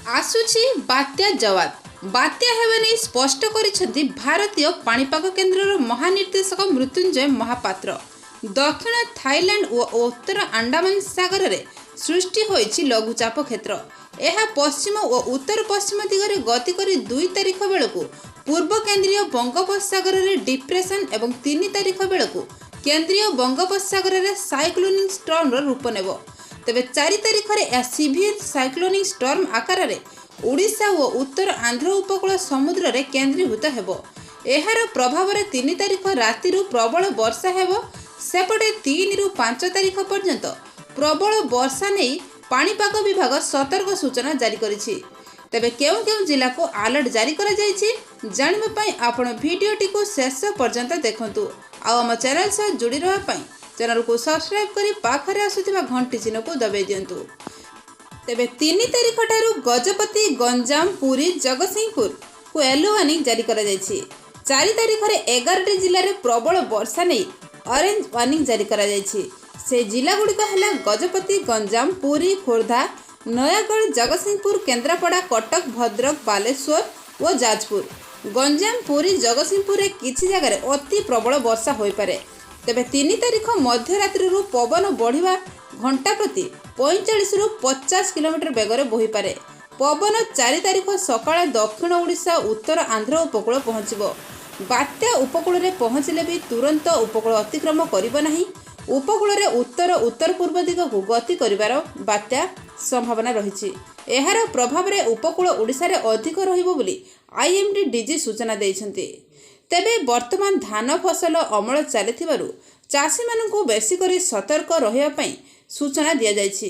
आसुची बात्या जवाद बात्या हेबा नहीं स्पष्ट करिसेंती भारतीय पाणीपाग केन्द्रर महानिर्देशक मृत्युंजय महापात्र। दक्षिण थाईलैंड और उत्तर अंडमान सागर रे सृष्टि होईछि लघुचाप क्षेत्र। यह पश्चिम और उत्तर पश्चिम दिगरे गति करी 2 तारिख बेलू पूर्व केंद्रीय बंगोपसागर रे डिप्रेशन एवं 3 तारिख बेलू केंद्रीय बंगोपसागर रे साइक्लोनिक स्टॉर्म रूप नेब। तेबे 4 तारिख रे यह सीवियर साइक्लोनिक स्टॉर्म आकार रे ओडिशा और उत्तर आंध्र उपकूल समुद्र रे केंद्रीभूत हेबो। एहार प्रभाव रे 3 तारिख राति प्रबल वर्षा हेबो। सेपटे 3 रु 5 तारिख पर्यंत प्रबल वर्षा नहीं पाणीपाग विभाग सतर्क सूचना जारी करिछि। तेबे केउं केउं जिला को अलर्ट जारी करा जाइछि जानिबा पई आपण वीडियोटी को शेष पर्यंत देखंतु। आ हम चैनल से जुड़ी रहा पई चैनल को सब्सक्राइब करी पाखरे आसुथिबा घंटी चिन्ह को दबाई दियंतु। तेबे 3 तारिख ठारू गजपति, गंजाम, पुरी, जगतसिंहपुर को येलो वार्निंग जारी करा जाइछि। 4 तारिख रे 11 जिल्ला रे प्रबल वर्षा नहीं ऑरेंज वार्निंग जारी करा जाइछि। से जिला गुड़िक है गजपति, गंजाम, पुरी, खोर्धा, नयागढ़, जगतसिंहपुर, केन्द्रापड़ा, कटक, भद्रक, बालेश्वर और जाजपुर। गंजाम, पुरी, जगतसिंहपुर रे किछि जगह अति प्रबल वर्षा होई पारे। तेबे 3 तारिख मध्यरात्रि पवन बढ़िया घंटा प्रति 45 रु 50 किलोमीटर बेगर बोही पारे। पवन 4 तारिख सकाଳେ दक्षिण ओडिशा उत्तर आंध्र उपकूल पहुँचब। बात्या उपकूल रे पहुँचले भी तुरंत उपकूल अतिक्रम करिब नाही। उपकूल रे उत्तर उत्तर पूर्व दिग को गति करिवार बात्या संभावना रहिछि। एहार प्रभाव रे उपकूल ओडिशा रे अधिक रहिबो बोली आईएमडी डीजी सूचना दैछन्ति। तेबे वर्तमान धान फसल अमल चलिथिबारु चाषी मानकु बेसी करी सतर्क रहिबा पई सूचना दिया जाइछि।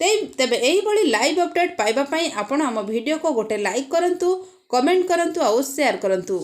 तेबे एही भली लाइव अपडेट पाइबा पई आपण हम वीडियो को गोटे लाइक करंतु, कमेंट करंतु और शेयर करंतु।